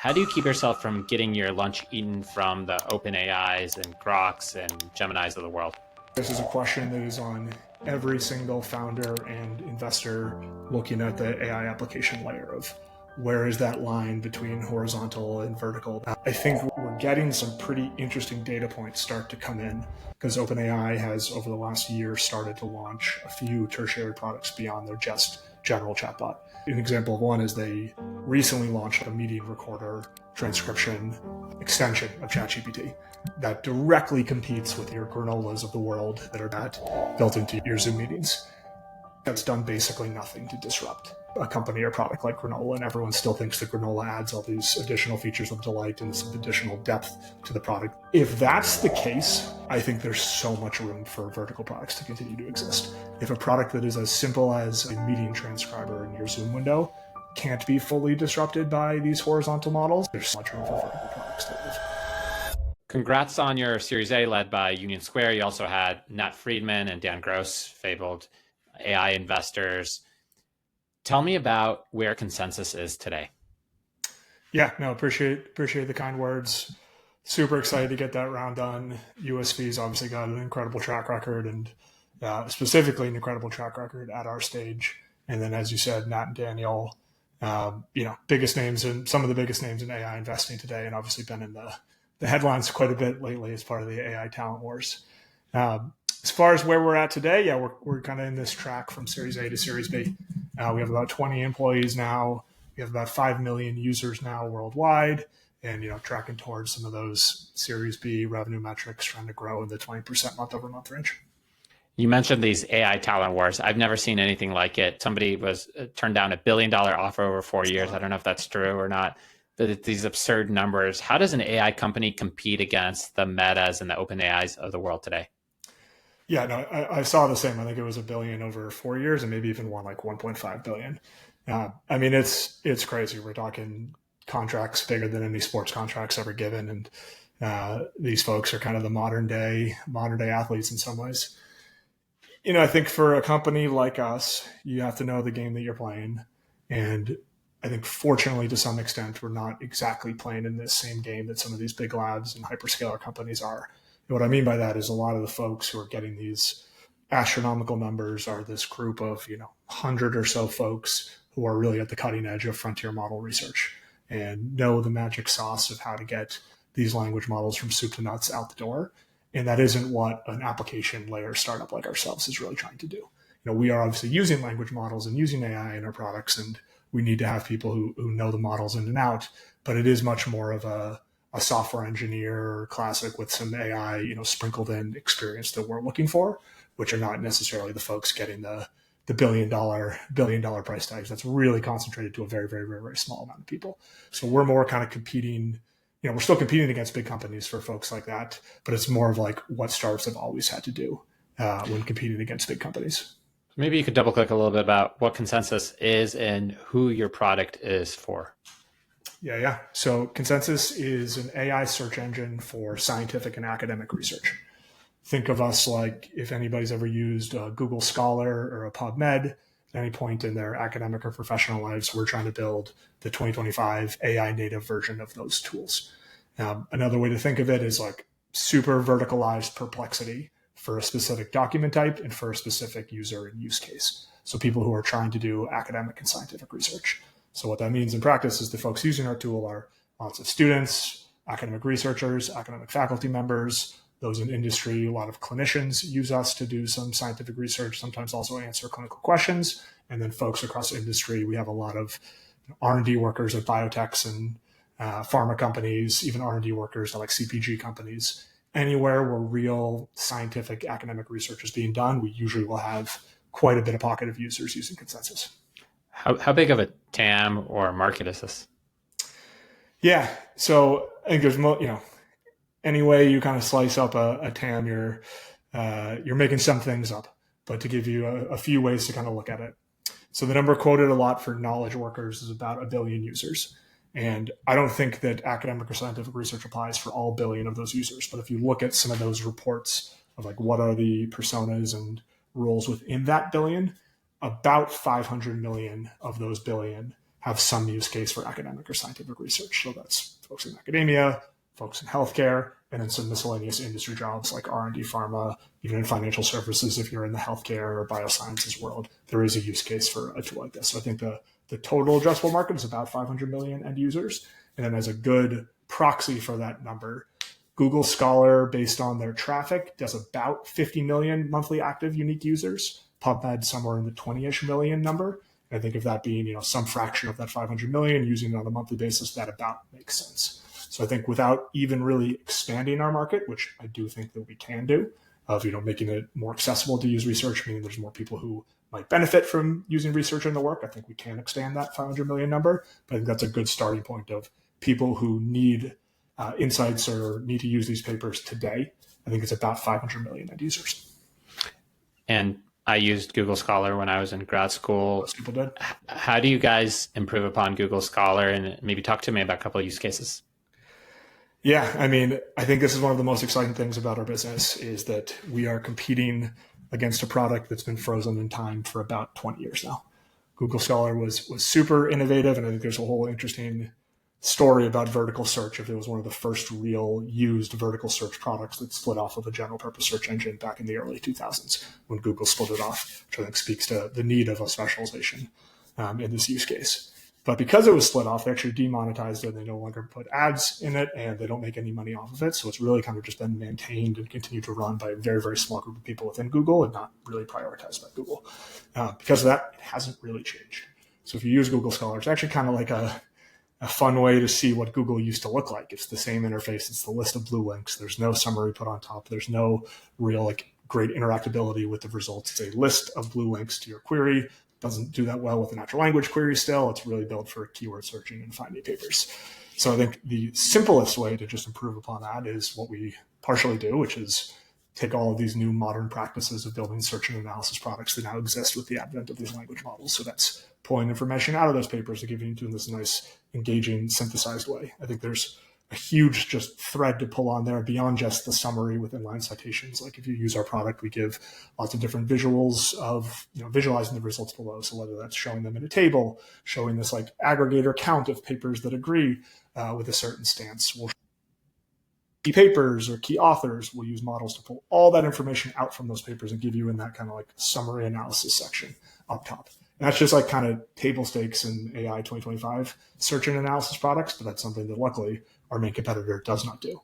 How do you keep yourself from getting your lunch eaten from the OpenAIs and Groks and Geminis of the world? This is a question that is on every single founder and investor looking at the AI application layer of where is that line between horizontal and vertical. I think we're getting some pretty interesting data points start to come in because OpenAI has over the last year started to launch a few tertiary products beyond their just general chatbot. An example of one is they recently launched a meeting recorder transcription extension of ChatGPT that directly competes with your granolas of the world that are built into your Zoom meetings. That's done basically nothing to disrupt a company or product like granola, and everyone still thinks that granola adds all these additional features of delight and some additional depth to the product. If that's the case, I think there's so much room for vertical products to continue to exist. If a product that is as simple as a meeting transcriber in your Zoom window can't be fully disrupted by these horizontal models, there's so much room for vertical products to live. Congrats on your Series A led by Union Square. You also had Nat Friedman and Dan Gross, fabled AI investors. Tell me about where consensus is today. Yeah, no, appreciate the kind words. Super excited to get that round done. USV's obviously got an incredible track record, and specifically an incredible track record at our stage. And then, as you said, Nat and Daniel, biggest names and some of the biggest names in AI investing today, and obviously been in the headlines quite a bit lately as part of the AI talent wars. As far as where we're at today, yeah, we're kind of in this track from Series A to Series B. We have about 20 employees now. We have about 5 million users now worldwide, and tracking towards some of those Series B revenue metrics, trying to grow in the 20% month over month range. You mentioned these AI talent wars. I've never seen anything like it. Somebody was turned down $1 billion offer over 4 years. I don't know if that's true or not, but it's these absurd numbers. How does an AI company compete against the Metas and the OpenAIs of the world today? Yeah, no, I saw the same. I think it was $1 billion over 4 years, and maybe even one like 1.5 billion. I mean, it's crazy. We're talking contracts bigger than any sports contracts ever given, and these folks are kind of the modern day athletes in some ways. I think for a company like us, you have to know the game that you're playing, and I think fortunately to some extent we're not exactly playing in this same game that some of these big labs and hyperscaler companies are. And what I mean by that is a lot of the folks who are getting these astronomical numbers are this group of 100 or so folks who are really at the cutting edge of frontier model research and know the magic sauce of how to get these language models from soup to nuts out the door. And that isn't what an application layer startup like ourselves is really trying to do. We are obviously using language models and using AI in our products, and we need to have people who know the models in and out, but it is much more of a software engineer classic with some AI, sprinkled in experience that we're looking for, which are not necessarily the folks getting the billion dollar price tags. That's really concentrated to a very, very, very, very small amount of people. So we're more kind of competing, we're still competing against big companies for folks like that, but it's more of like what startups have always had to do when competing against big companies. Maybe you could double click a little bit about what consensus is and who your product is for. Yeah. So Consensus is an AI search engine for scientific and academic research. Think of us like if anybody's ever used a Google Scholar or a PubMed at any point in their academic or professional lives, we're trying to build the 2025 AI native version of those tools. Another way to think of it is like super verticalized perplexity for a specific document type and for a specific user and use case. So people who are trying to do academic and scientific research. So what that means in practice is the folks using our tool are lots of students, academic researchers, academic faculty members, those in industry. A lot of clinicians use us to do some scientific research, sometimes also answer clinical questions. And then folks across industry, we have a lot of R&D workers at biotechs and pharma companies, even R&D workers at like CPG companies. Anywhere where real scientific academic research is being done, we usually will have quite a bit of pocket of users using Consensus. How big of a TAM or market is this? Yeah, so I think there's any way you kind of slice up a TAM, you're making some things up. But to give you a few ways to kind of look at it, so the number quoted a lot for knowledge workers is about 1 billion users, and I don't think that academic or scientific research applies for all billion of those users. But if you look at some of those reports of like what are the personas and roles within that billion, about 500 million of those billion have some use case for academic or scientific research. So that's folks in academia, folks in healthcare, and then some miscellaneous industry jobs like R&D, pharma, even in financial services. If you're in the healthcare or biosciences world, there is a use case for a tool like this. So I think the total addressable market is about 500 million end users. And then as a good proxy for that number, Google Scholar, based on their traffic, does about 50 million monthly active unique users. PubMed somewhere in the 20-ish million number. And I think of that being, some fraction of that 500 million, using it on a monthly basis, that about makes sense. So I think without even really expanding our market, which I do think that we can do, of making it more accessible to use research, meaning there's more people who might benefit from using research in the work, I think we can expand that 500 million number. But I think that's a good starting point of people who need insights or need to use these papers today. I think it's about 500 million end users. And I used Google Scholar when I was in grad school. Most people did. How do you guys improve upon Google Scholar? And maybe talk to me about a couple of use cases. Yeah, I think this is one of the most exciting things about our business is that we are competing against a product that's been frozen in time for about 20 years now. Google Scholar was super innovative, and I think there's a whole interesting story about vertical search. If it was one of the first real used vertical search products that split off of a general purpose search engine back in the early 2000s when Google split it off, which I think speaks to the need of a specialization in this use case. But because it was split off, they actually demonetized it. They no longer put ads in it, and they don't make any money off of it. So it's really kind of just been maintained and continued to run by a very, very small group of people within Google and not really prioritized by Google. Because of that, it hasn't really changed. So if you use Google Scholar, it's actually kind of like a fun way to see what Google used to look like. It's the same interface. It's the list of blue links. There's no summary put on top. There's no real great interactability with the results. It's a list of blue links to your query. Doesn't do that well with a natural language query still. It's really built for keyword searching and finding papers. So I think the simplest way to just improve upon that is what we partially do, which is take all of these new modern practices of building search and analysis products that now exist with the advent of these language models. So that's pulling information out of those papers to give you into this nice, engaging, synthesized way. I think there's a huge just thread to pull on there beyond just the summary with inline citations. Like if you use our product, we give lots of different visuals of visualizing the results below. So whether that's showing them in a table, showing this aggregator count of papers that agree with a certain stance. We'll key papers or key authors. We'll use models to pull all that information out from those papers and give you in that kind of summary analysis section up top. And that's just kind of table stakes in AI 2025 search and analysis products, but that's something that luckily our main competitor does not do.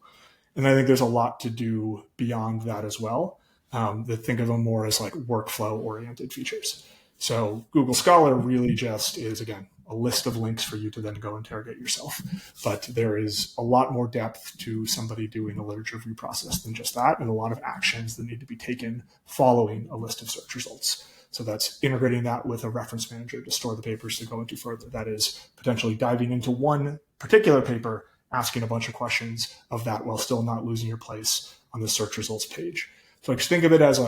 And I think there's a lot to do beyond that as well, that think of them more as workflow oriented features. So Google Scholar really just is, again, a list of links for you to then go interrogate yourself. But there is a lot more depth to somebody doing a literature review process than just that, and a lot of actions that need to be taken following a list of search results. So that's integrating that with a reference manager to store the papers to go into further. That is potentially diving into one particular paper, asking a bunch of questions of that while still not losing your place on the search results page. So just think of it as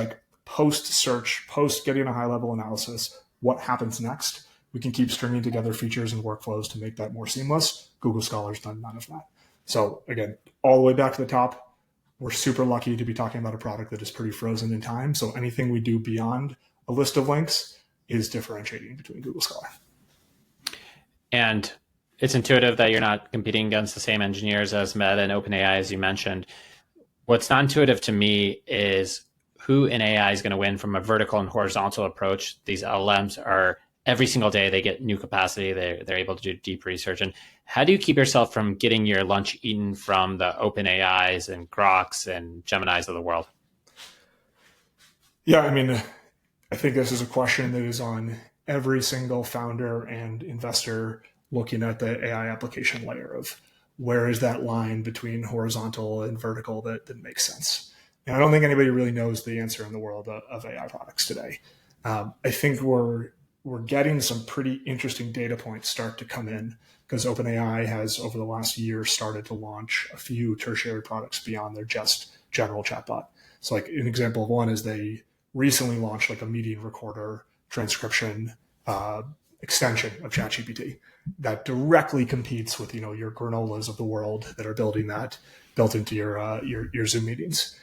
post-search, post getting a high-level analysis, what happens next? We can keep stringing together features and workflows to make that more seamless. Google Scholar's done none of that. So again, all the way back to the top, we're super lucky to be talking about a product that is pretty frozen in time. So anything we do beyond a list of links is differentiating between Google Scholar. And it's intuitive that you're not competing against the same engineers as Meta and OpenAI, as you mentioned. What's not intuitive to me is who in AI is going to win from a vertical and horizontal approach. These LLMs are every single day they get new capacity. They're able to do deep research. And how do you keep yourself from getting your lunch eaten from the OpenAIs and Groks and Geminis of the world? Yeah, I think this is a question that is on every single founder and investor looking at the AI application layer of where is that line between horizontal and vertical that makes sense. And I don't think anybody really knows the answer in the world of AI products today. I think we're getting some pretty interesting data points start to come in because OpenAI has over the last year started to launch a few tertiary products beyond their just general chatbot. So an example of one is they recently launched a meeting recorder transcription extension of ChatGPT that directly competes with your granolas of the world that are building that built into your Zoom meetings.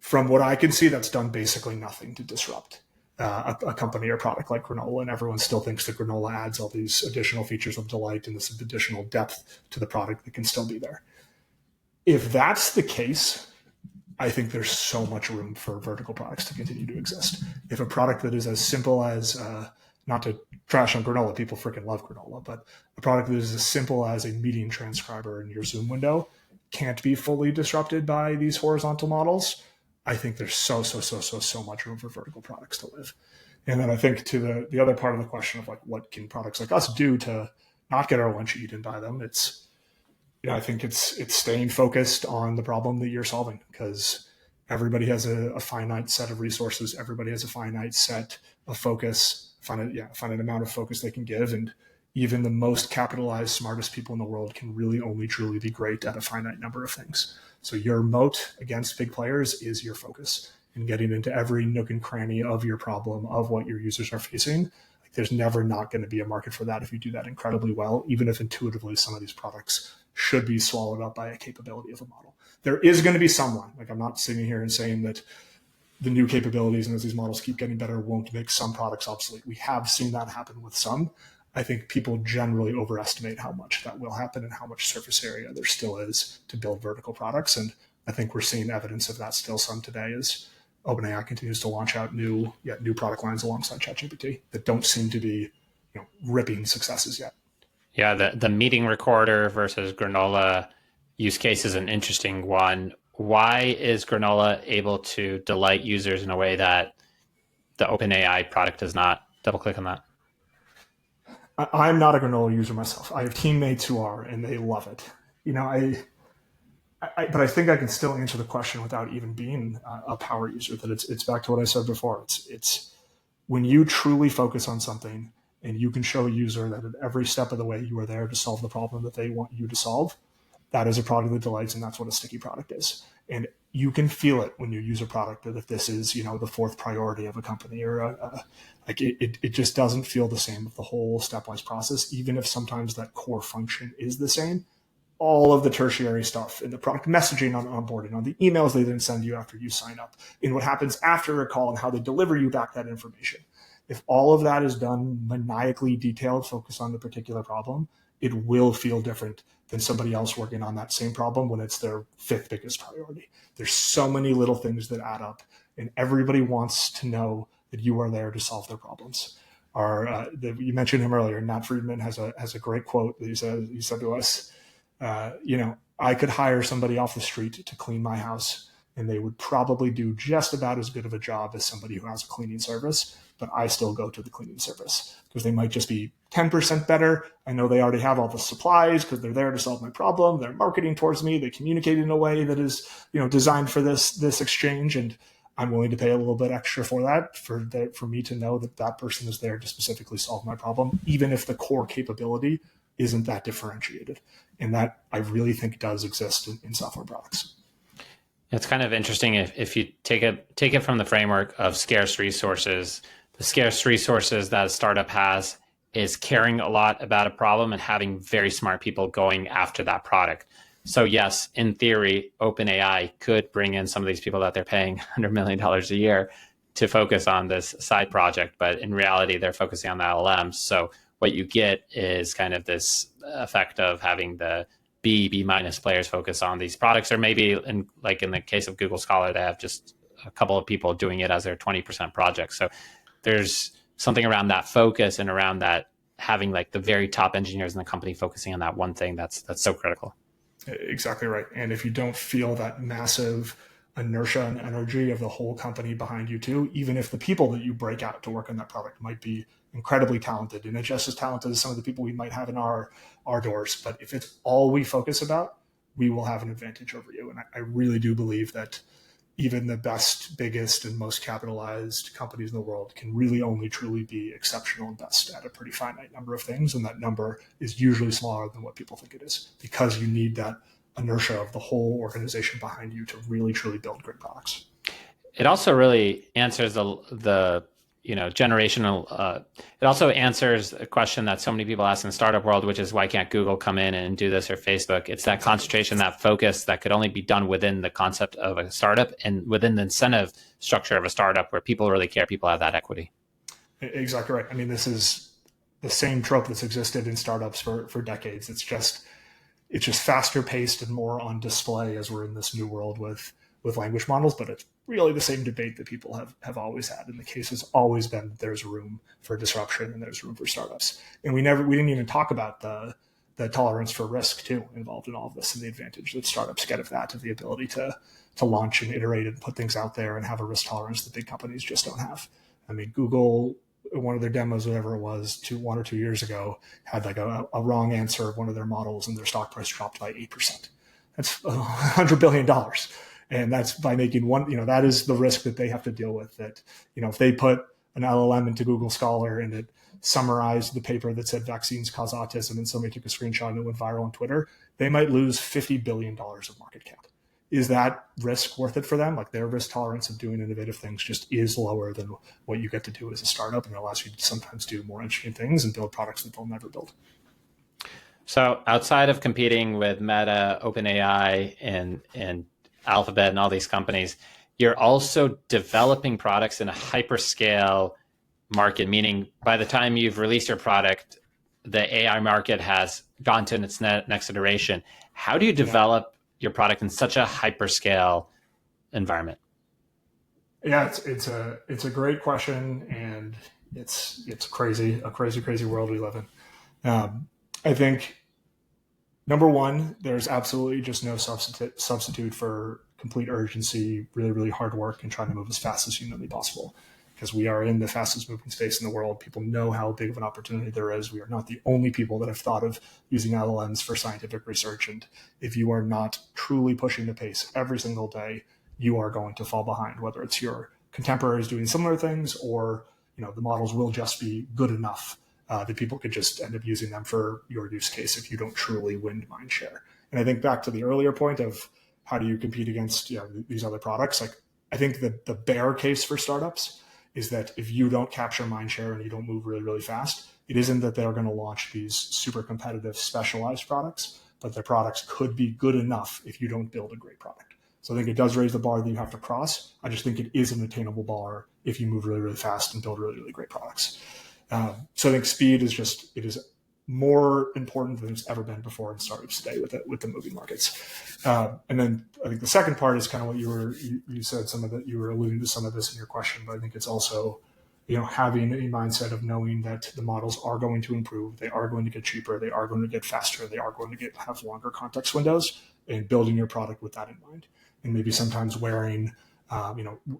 From what I can see, that's done basically nothing to disrupt a company or product like granola, and everyone still thinks that granola adds all these additional features of delight and this additional depth to the product that can still be there. If that's the case, I think there's so much room for vertical products to continue to exist. If a product that is as simple as, not to trash on granola, people freaking love granola, but a product that is as simple as a meeting transcriber in your Zoom window can't be fully disrupted by these horizontal models, I think there's so much room for vertical products to live. And then I think to the other part of the question of like, what can products like us do to not get our lunch eaten by them? I think it's staying focused on the problem that you're solving, because everybody has a finite set of resources. Everybody has a finite set of focus, finite amount of focus they can give. And even the most capitalized, smartest people in the world can really only truly be great at a finite number of things. So your moat against big players is your focus, and getting into every nook and cranny of your problem, of what your users are facing. Like, there's never not going to be a market for that if you do that incredibly well, even if intuitively some of these products should be swallowed up by a capability of a model. There is going to be someone, like, I'm not sitting here and saying that the new capabilities and as these models keep getting better won't make some products obsolete. We have seen that happen with some. I think people generally overestimate how much that will happen and how much surface area there still is to build vertical products. And I think we're seeing evidence of that still some today as OpenAI continues to launch out new product lines alongside ChatGPT that don't seem to be ripping successes yet. Yeah, the meeting recorder versus granola use case is an interesting one. Why is granola able to delight users in a way that the OpenAI product does not? Double click on that. I'm not a granola user myself. I have teammates who are, and they love it. But I think I can still answer the question without even being a power user. That it's back to what I said before. It's when you truly focus on something and you can show a user that at every step of the way you are there to solve the problem that they want you to solve. That is a product that delights, and that's what a sticky product is. And you can feel it when you use a product that if this is, the fourth priority of a company or it just doesn't feel the same with the whole stepwise process, even if sometimes that core function is the same. All of the tertiary stuff in the product messaging on onboarding, on the emails they then send you after you sign up, in what happens after a call and how they deliver you back that information. If all of that is done maniacally detailed, focused on the particular problem, it will feel different than somebody else working on that same problem when it's their fifth biggest priority. There's so many little things that add up, and everybody wants to know that you are there to solve their problems. You mentioned him earlier. Nat Friedman has a great quote that he said to us, I could hire somebody off the street to clean my house, and they would probably do just about as good of a job as somebody who has a cleaning service, but I still go to the cleaning service because they might just be 10% better. I know they already have all the supplies because they're there to solve my problem. They're marketing towards me. They communicate in a way that is, designed for this exchange. And I'm willing to pay a little bit extra for that, for me to know that person is there to specifically solve my problem, even if the core capability isn't that differentiated. And that I really think does exist in software products. It's kind of interesting if you take it from the framework of scarce resources. The scarce resources that a startup has is caring a lot about a problem and having very smart people going after that product. So yes, in theory, OpenAI could bring in some of these people that they're paying $100 million a year to focus on this side project, but in reality, they're focusing on the LLMs. So what you get is kind of this effect of having the B minus players focus on these products, or maybe in the case of Google Scholar, they have just a couple of people doing it as their 20% project. So there's something around that focus and around that having like the very top engineers in the company focusing on that one thing that's so critical. Exactly right. And if you don't feel that massive inertia and energy of the whole company behind you too, even if the people that you break out to work on that product might be incredibly talented and just as talented as some of the people we might have in our doors, but if it's all we focus about, we will have an advantage over you. And I really do believe that even the best, biggest, and most capitalized companies in the world can really only truly be exceptional and best at a pretty finite number of things. And that number is usually smaller than what people think it is, because you need that inertia of the whole organization behind you to really truly build great products. It also really answers the generational. It also answers a question that so many people ask in the startup world, which is why can't Google come in and do this, or Facebook? It's that concentration, that focus that could only be done within the concept of a startup and within the incentive structure of a startup where people really care, people have that equity. Exactly right. I mean, this is the same trope that's existed in startups for decades. It's just faster paced and more on display as we're in this new world with language models, but it's really the same debate that people have always had. And the case has always been that there's room for disruption and there's room for startups. And we didn't even talk about the tolerance for risk too involved in all of this, and the advantage that startups get of that, of the ability to launch and iterate and put things out there and have a risk tolerance that big companies just don't have. I mean, Google, one of their demos, whatever it was, 1 or 2 years ago, had like a wrong answer of one of their models and their stock price dropped by 8%. That's $100 billion. And that's by making one, that is the risk that they have to deal with. That, if they put an LLM into Google Scholar and it summarized the paper that said vaccines cause autism and somebody took a screenshot and it went viral on Twitter, they might lose $50 billion of market cap. Is that risk worth it for them? Like, their risk tolerance of doing innovative things just is lower than what you get to do as a startup, and it allows you to sometimes do more interesting things and build products that they'll never build. So outside of competing with Meta, OpenAI, and Alphabet and all these companies, you're also developing products in a hyperscale market, meaning by the time you've released your product, the AI market has gone to its next iteration. How do you develop your product in such a hyperscale environment? Yeah, it's a great question, and it's a crazy world we live in. I think, number one, there's absolutely just no substitute for complete urgency, really, really hard work, and trying to move as fast as humanly possible. Because we are in the fastest moving space in the world. People know how big of an opportunity there is. We are not the only people that have thought of using LLMs for scientific research. And if you are not truly pushing the pace every single day, you are going to fall behind, whether it's your contemporaries doing similar things or the models will just be good enough that people could just end up using them for your use case if you don't truly win mind share. And I think back to the earlier point of how do you compete against these other products? Like, I think that the bear case for startups is that if you don't capture mind share and you don't move really, really fast, it isn't that they're going to launch these super competitive specialized products, but their products could be good enough if you don't build a great product. So I think it does raise the bar that you have to cross. I just think it is an attainable bar if you move really, really fast and build really, really great products. So I think speed is more important than it's ever been before in startups today with the moving markets. And then I think the second part is kind of what you said, you were alluding to some of this in your question, but I think it's also, having a mindset of knowing that the models are going to improve, they are going to get cheaper, they are going to get faster, they are going to have longer context windows, and building your product with that in mind. And maybe sometimes wearing,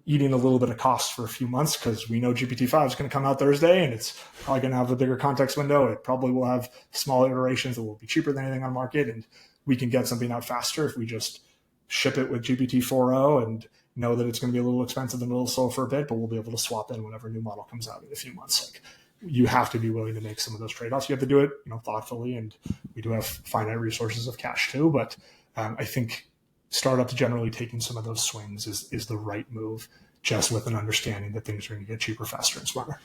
eating a little bit of cost for a few months, because we know GPT-5 is going to come out Thursday and it's probably going to have a bigger context window. It probably will have smaller iterations that will be cheaper than anything on the market. And we can get something out faster if we just ship it with GPT 4.0 and know that it's going to be a little expensive and a little slow for a bit, but we'll be able to swap in whenever a new model comes out in a few months. Like, you have to be willing to make some of those trade-offs. You have to do it, thoughtfully. And we do have finite resources of cash too. But I think startups generally taking some of those swings is the right move, just with an understanding that things are going to get cheaper, faster, and smarter.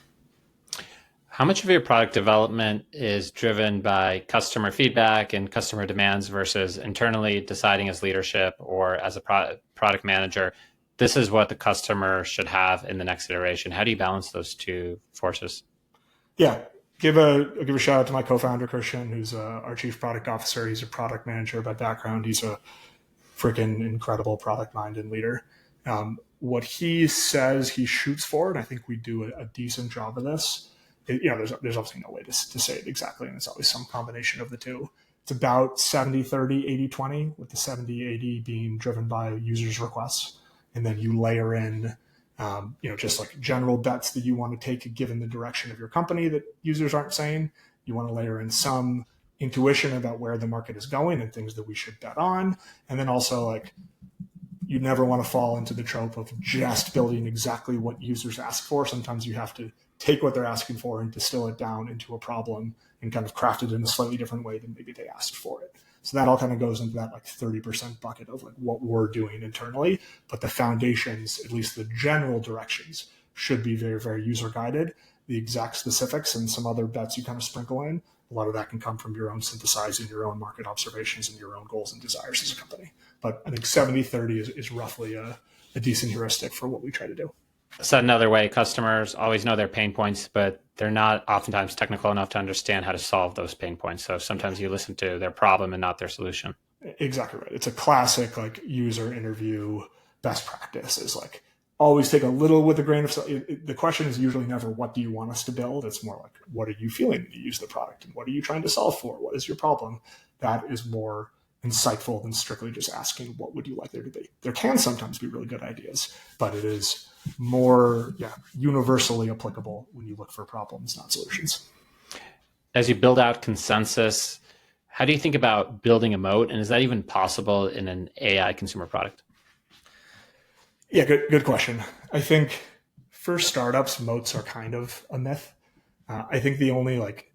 How much of your product development is driven by customer feedback and customer demands versus internally deciding as leadership or as a product manager, this is what the customer should have in the next iteration? How do you balance those two forces? Yeah. I'll give a shout out to my co-founder, Christian, who's our chief product officer. He's a product manager by background. He's a freaking incredible product mind and leader. What he says he shoots for, and I think we do a decent job of this. There's obviously no way to say it exactly, and it's always some combination of the two. It's about 70-30, 80-20, with the 70-80 being driven by users' requests. And then you layer in, just like general bets that you want to take given the direction of your company that users aren't saying. You want to layer in some intuition about where the market is going and things that we should bet on. And then also, like, you never want to fall into the trope of just building exactly what users ask for. Sometimes you have to take what they're asking for and distill it down into a problem and kind of craft it in a slightly different way than maybe they asked for it. So that all kind of goes into that like 30% bucket of like what we're doing internally, but the foundations, at least the general directions, should be very, very user guided. The exact specifics and some other bets you kind of sprinkle in, a lot of that can come from your own synthesizing, your own market observations, and your own goals and desires as a company. But I think 70-30 is roughly a decent heuristic for what we try to do. Said another way, customers always know their pain points, but they're not oftentimes technical enough to understand how to solve those pain points. So sometimes you listen to their problem and not their solution. Exactly right. It's a classic like user interview best practice is like always take a little with a grain of salt. The question is usually never, what do you want us to build? It's more like, what are you feeling when you use the product? And what are you trying to solve for? What is your problem? That is more insightful than strictly just asking, what would you like there to be? There can sometimes be really good ideas, but it is more universally applicable when you look for problems, not solutions. As you build out consensus, how do you think about building a moat? And is that even possible in an AI consumer product? Yeah, good question. I think for startups, moats are kind of a myth. I think the only like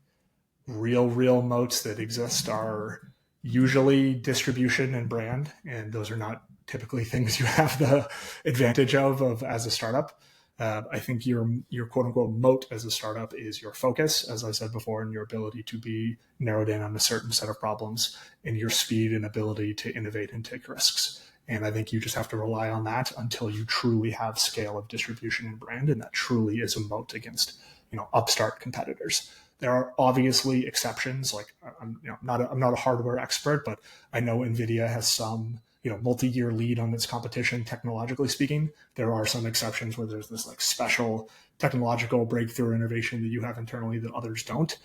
real moats that exist are usually distribution and brand, and those are not typically things you have the advantage of as a startup. I think your quote unquote moat as a startup is your focus, as I said before, and your ability to be narrowed in on a certain set of problems, and your speed and ability to innovate and take risks. And I think you just have to rely on that until you truly have scale of distribution and brand, and that truly is a moat against upstart competitors. There are obviously exceptions. Like I'm not a hardware expert, but I know NVIDIA has some multi-year lead on its competition, technologically speaking. There are some exceptions where there's this like special technological breakthrough innovation that you have internally that others don't.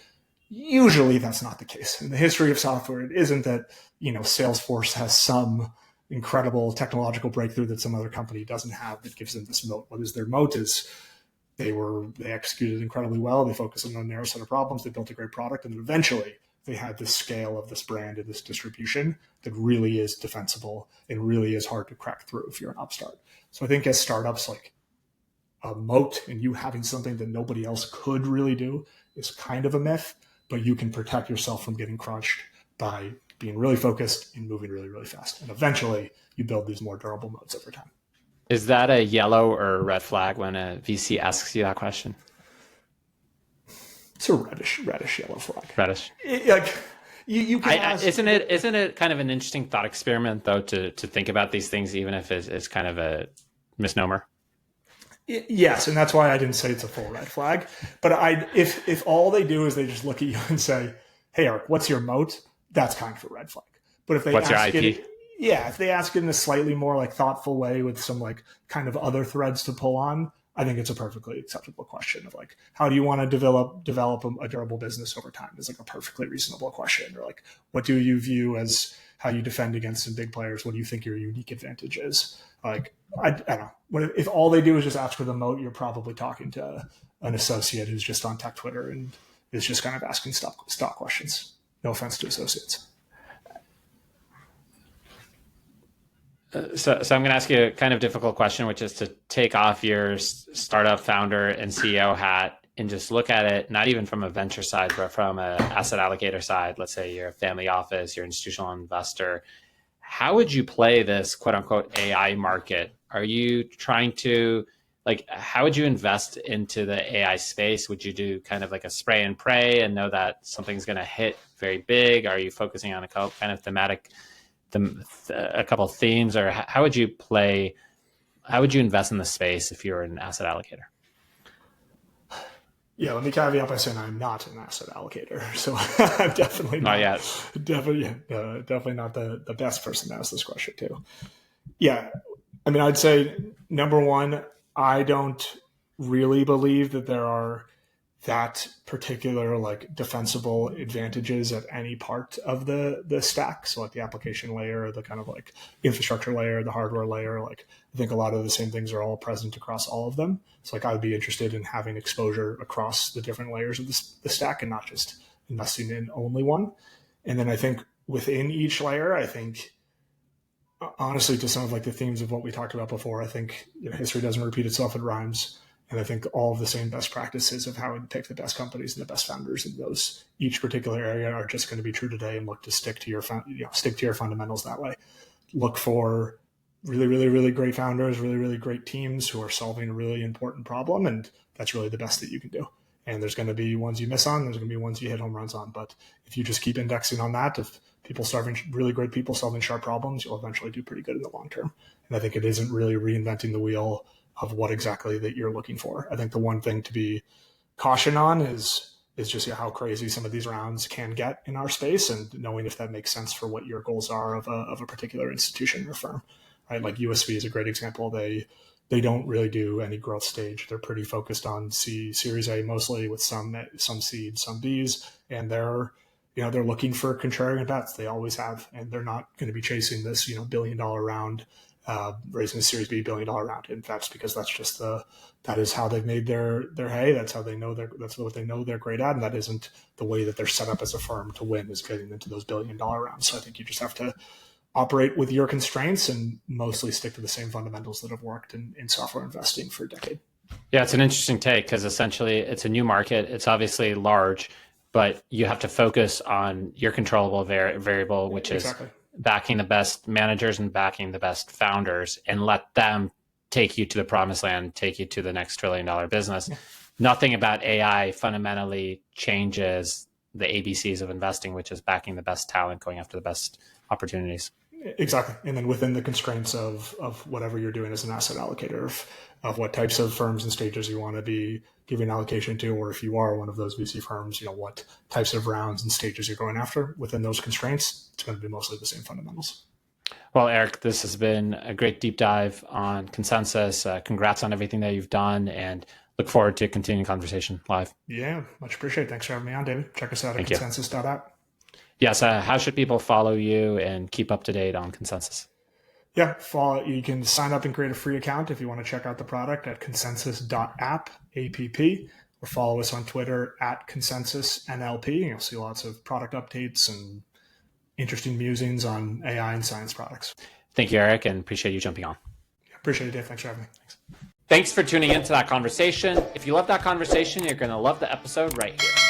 Usually that's not the case. In the history of software, it isn't that, Salesforce has some incredible technological breakthrough that some other company doesn't have that gives them this moat. What is their moat is they executed incredibly well. They focused on a narrow set of problems. They built a great product. And then eventually they had this scale of this brand and this distribution that really is defensible and really is hard to crack through if you're an upstart. So I think as startups, like a moat and you having something that nobody else could really do is kind of a myth, but you can protect yourself from getting crunched by being really focused and moving really, really fast. And eventually you build these more durable moats over time. Is that a yellow or a red flag when a VC asks you that question? It's a reddish yellow flag. Reddish. You can ask, isn't it kind of an interesting thought experiment though to think about these things, even if it's kind of a misnomer? Yes, and that's why I didn't say it's a full red flag. But if all they do is they just look at you and say, "Hey, Eric, what's your moat?" That's kind of a red flag. But if they what's ask your IP? if they ask it in a slightly more like thoughtful way with some like kind of other threads to pull on, I think it's a perfectly acceptable question of like, how do you want to develop a durable business over time? Is like a perfectly reasonable question. Or like, what do you view as how you defend against some big players? What do you think your unique advantage is? Like, I don't know. If all they do is just ask for the moat, you're probably talking to an associate who's just on tech Twitter and is just kind of asking stock questions. No offense to associates. So I'm going to ask you a kind of difficult question, which is to take off your startup founder and CEO hat and just look at it, not even from a venture side, but from an asset allocator side. Let's say you're a family office, you're an institutional investor. How would you play this quote unquote AI market? Are you trying to how would you invest into the AI space? Would you do kind of like a spray and pray and know that something's going to hit very big? Are you focusing on a kind of thematic a couple of themes, or how would you invest in the space if you're an asset allocator? Yeah, let me caveat by saying I'm not an asset allocator, so I'm definitely not yet. Definitely not the best person to ask this question to. Yeah, I mean, I'd say number one, I don't really believe that there are that particular like defensible advantages at any part of the stack. So like the application layer, the kind of like infrastructure layer, the hardware layer, like I think a lot of the same things are all present across all of them. So like I would be interested in having exposure across the different layers of the stack and not just investing in only one. And then I think within each layer, I think honestly to some of like the themes of what we talked about before, I think history doesn't repeat itself, it rhymes. And I think all of the same best practices of how we pick the best companies and the best founders in those each particular area are just going to be true today, and look to stick to your fundamentals that way. Look for really, really, really great founders, really, really great teams who are solving a really important problem. And that's really the best that you can do. And there's going to be ones you miss on. There's going to be ones you hit home runs on. But if you just keep indexing on that, if people solving really great people solving sharp problems, you'll eventually do pretty good in the long term. And I think it isn't really reinventing the wheel of what exactly that you're looking for. I think the one thing to be caution on is just how crazy some of these rounds can get in our space, and knowing if that makes sense for what your goals are of a particular institution or firm. Right, like USV is a great example. They don't really do any growth stage. They're pretty focused on Series A mostly, with some seed, some Bs, and they're looking for contrarian bets. They always have, and they're not going to be chasing this $1 billion round, raising a Series B $1 billion round. And that's because that is how they've made their hay. That's how they know that's what they know they're great at, and that isn't the way that they're set up as a firm to win, is getting into those $1 billion rounds. So I think you just have to operate with your constraints and mostly stick to the same fundamentals that have worked in software investing for a decade. Yeah, it's an interesting take, because essentially it's a new market. It's obviously large, but you have to focus on your controllable variable, which Exactly. is backing the best managers and backing the best founders, and let them take you to the promised land, take you to the next $1 trillion business. Yeah. Nothing about AI fundamentally changes the ABCs of investing, which is backing the best talent, going after the best opportunities. Exactly. And then within the constraints of whatever you're doing as an asset allocator, of what types of firms and stages you want to be giving allocation to, or if you are one of those VC firms, what types of rounds and stages you're going after. Within those constraints, it's going to be mostly the same fundamentals. Well, Eric, this has been a great deep dive on Consensus. Congrats on everything that you've done, and look forward to continuing conversation live. Yeah, much appreciated. Thanks for having me on, David. Check us out at consensus.app. Yes. How should people follow you and keep up to date on Consensus? Yeah, you can sign up and create a free account if you want to check out the product at consensus.app, APP, or follow us on Twitter at consensusNLP. You'll see lots of product updates and interesting musings on AI and science products. Thank you, Eric, and appreciate you jumping on. Appreciate it, Dave. Thanks for having me. Thanks for tuning into that conversation. If you love that conversation, you're going to love the episode right here.